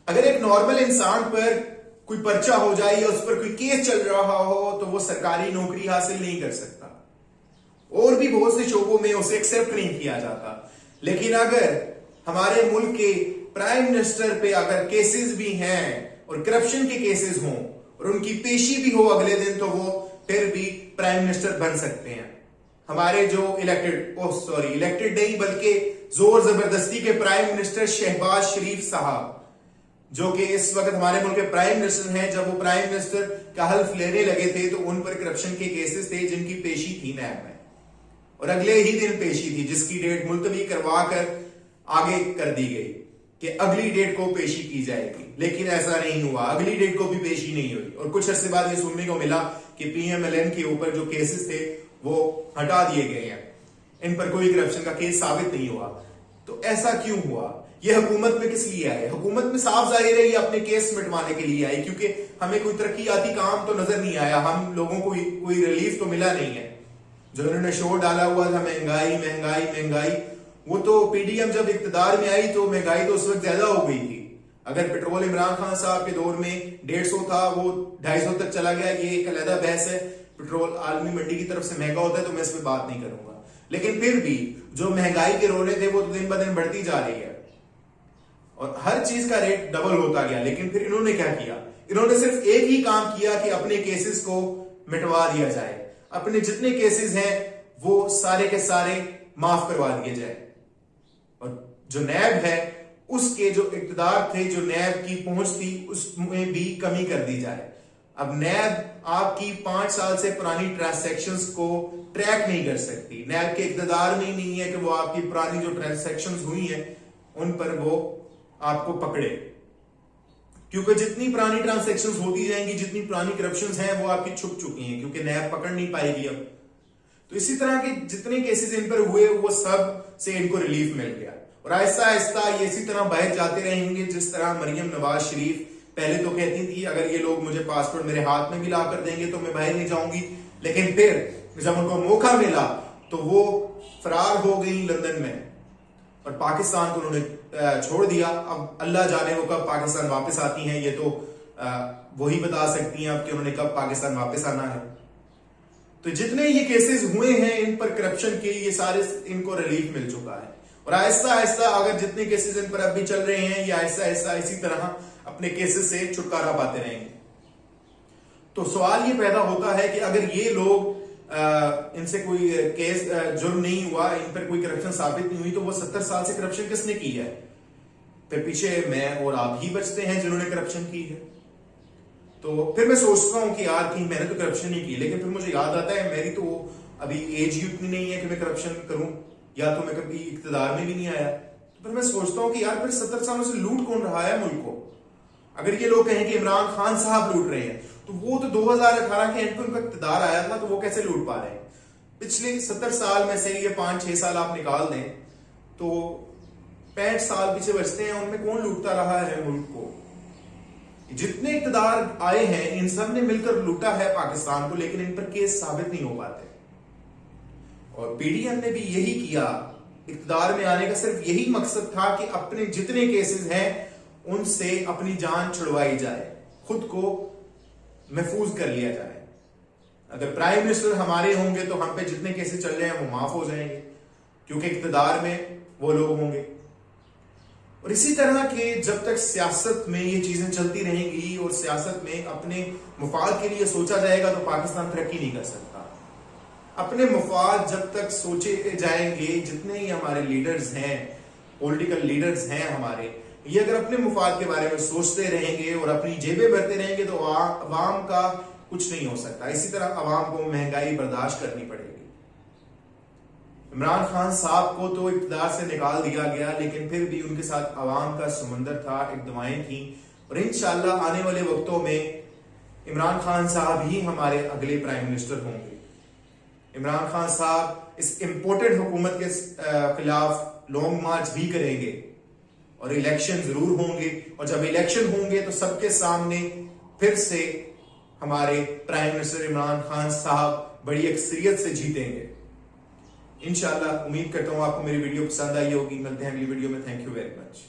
अगर एक नॉर्मल इंसान पर कोई पर्चा हो जाए या उस पर कोई केस चल रहा हो तो वो सरकारी नौकरी हासिल नहीं कर सकता, और भी बहुत से शोबों में उसे एक्सेप्ट नहीं किया जाता। लेकिन अगर हमारे मुल्क के प्राइम मिनिस्टर पे अगर केसेस भी हैं और करप्शन के केसेस हों और उनकी पेशी भी हो अगले दिन, तो वो फिर भी प्राइम मिनिस्टर बन सकते हैं। हमारे जो इलेक्टेड नहीं बल्कि जोर जबरदस्ती के प्राइम मिनिस्टर शहबाज शरीफ साहब, जो कि इस वक्त हमारे मुल्क के प्राइम मिनिस्टर हैं, जब वो प्राइम मिनिस्टर का हल्फ लेने लगे थे तो उन पर करप्शन के केसेस थे जिनकी पेशी थी नैब में, और अगले ही दिन पेशी थी जिसकी डेट मुलतवी करवा कर आगे कर दी गई कि अगली डेट को पेशी की जाएगी। लेकिन ऐसा नहीं हुआ, अगली डेट को भी पेशी नहीं हुई, और कुछ अर्से बाद ये सुनने को मिला कि PMLN के ऊपर जो केसेस थे वो हटा दिए गए हैं, इन पर कोई करप्शन का केस साबित नहीं हुआ। तो ऐसा क्यों हुआ? ये हुकूमत में किस लिए आए? हुकूमत में साफ जाहिर है ये अपने केस मिटवाने के लिए आई, क्योंकि हमें कोई तरक्याती काम तो नजर नहीं आया, हम लोगों को कोई रिलीफ तो मिला नहीं है। जो उन्होंने शोर डाला हुआ था महंगाई महंगाई महंगाई, वो तो PDM जब इक्तदार में आई तो महंगाई तो उस वक्त ज्यादा हो गई थी। अगर पेट्रोल इमरान खान साहब के दौर में 150 था, वो 250 तक चला गया, ये एक अलग बहस है। पेट्रोल आलमी मंडी की तरफ से महंगा होता है तो मैं इस पर बात नहीं करूंगा, लेकिन फिर भी जो महंगाई के रोने थे वो तो दिन ब दिन बढ़ती जा रही है और हर चीज का रेट डबल होता गया। लेकिन फिर इन्होंने क्या किया? इन्होंने सिर्फ एक ही काम किया कि अपने केसेस को मिटवा दिया जाए, अपने जितने केसेस हैं वो सारे के सारे माफ करवा दिए जाए, और जो नैब है उसके जो इक़्तिदार थे, जो नैब की पहुंच थी, उसमें भी कमी कर दी जाए। अब नैब आपकी 5 साल से पुरानी ट्रांसैक्शंस को ट्रैक नहीं कर सकती, नैब के इक़्तिदार में ही नहीं है कि वो आपकी पुरानी जो ट्रांसैक्शंस हुई हैं उन पर वो आपको पकड़े, क्योंकि जितनी पुरानी ट्रांसैक्शंस होती जाएंगी, जितनी पुरानी करप्शंस हैं वो आपकी छुप चुकी हैं, क्योंकि नैब पकड़ नहीं पाएगी अब। तो इसी तरह के जितने केसेस इन पर हुए वो सब से इनको रिलीफ मिल गया, और आहिस्ता आहिस्ता ये इसी तरह बाहर जाते रहेंगे। जिस तरह मरियम नवाज शरीफ पहले तो कहती थी अगर ये लोग मुझे पासपोर्ट मेरे हाथ में भी ला कर देंगे तो मैं बाहर नहीं जाऊंगी, लेकिन फिर जब उनको मौका मिला तो वो फरार हो गई लंदन में और पाकिस्तान को उन्होंने छोड़ दिया। अब अल्लाह जाने वो कब पाकिस्तान वापस आती हैं, ये तो वही बता सकती हैं अब कि उन्होंने कब पाकिस्तान वापस आना है। तो जितने ये केसेस हुए हैं इन पर करप्शन के, ये सारे इनको रिलीफ मिल चुका है, और आहिस्ता आहिस्ता अगर जितने केसेस इन पर अब भी चल रहे हैं ये आहिस्ता आहिस्ता इसी तरह अपने केसेस से छुटकारा पाते रहेंगे। तो सवाल ये पैदा होता है कि अगर ये लोग इनसे कोई केस जुर्म नहीं हुआ, इन पर कोई करप्शन साबित नहीं हुई, तो वो 70 साल से करप्शन किसने की है? फिर पीछे मैं और आप ही बचते हैं जिन्होंने करप्शन की है। तो फिर मैं सोचता हूं कि यार कहीं मैंने तो करप्शन नहीं की, लेकिन फिर मुझे याद आता है मेरी तो अभी एज ही उतनी नहीं है कि मैं करप्शन करूं, या तो मैं कभी इक्तदार में भी नहीं आया। तो फिर मैं सोचता हूं कि यार फिर 70 सालों से लूट कौन रहा है मुल्क को? अगर ये लोग कहें कि इमरान खान साहब लूट रहे हैं, तो वो तो 2018 के एंड पे उनका इक्तदार आया था, तो वो कैसे लूट पा रहे हैं? पिछले 70 साल में से ये 5-6 साल आप निकाल दें तो 65 साल पीछे बचते हैं, उनमें कौन लूटता रहा है मुल्क को? जितने इक्तदार आए हैं इन सब ने मिलकर लूटा है पाकिस्तान को, लेकिन इन पर केस साबित नहीं हो पाते। और PDM ने भी यही किया, इक्तदार में आने का सिर्फ यही मकसद था कि अपने जितने केसेस हैं उनसे अपनी जान छुड़वाई जाए, खुद को महफूज कर लिया जाए। अगर प्राइम मिनिस्टर हमारे होंगे तो हम पे जितने केसेस चल रहे हैं वो माफ हो जाएंगे, क्योंकि इक्तदार में वो लोग होंगे। और इसी तरह के जब तक सियासत में ये चीजें चलती रहेंगी और सियासत में अपने मुफाद के लिए सोचा जाएगा तो पाकिस्तान तरक्की नहीं कर सकता। अपने मुफाद जब तक सोचे जाएंगे, जितने ही हमारे लीडर्स हैं, पॉलिटिकल लीडर्स हैं हमारे, ये अगर अपने मुफाद के बारे में सोचते रहेंगे और अपनी जेबें भरते रहेंगे तो अवाम का कुछ नहीं हो सकता। इसी तरह अवाम को महंगाई बर्दाश्त करनी पड़ेगी। इमरान खान साहब को तो इक़्तिदार से निकाल दिया गया, लेकिन फिर भी उनके साथ अवाम का समंदर था, एक दुआएं थी, और इंशाअल्लाह आने वाले वक्तों में इमरान खान साहब ही हमारे अगले प्राइम मिनिस्टर होंगे। इमरान खान साहब इस इंपोर्टेड हुकूमत के खिलाफ लॉन्ग मार्च भी करेंगे और इलेक्शन जरूर होंगे, और जब इलेक्शन होंगे तो सबके सामने फिर से हमारे प्राइम मिनिस्टर इमरान खान साहब बड़ी अक्सरियत से जीतेंगे इंशाअल्लाह। उम्मीद करता हूं आपको मेरी वीडियो पसंद आई होगी। मिलते हैं अगली वीडियो में। Thank you very much.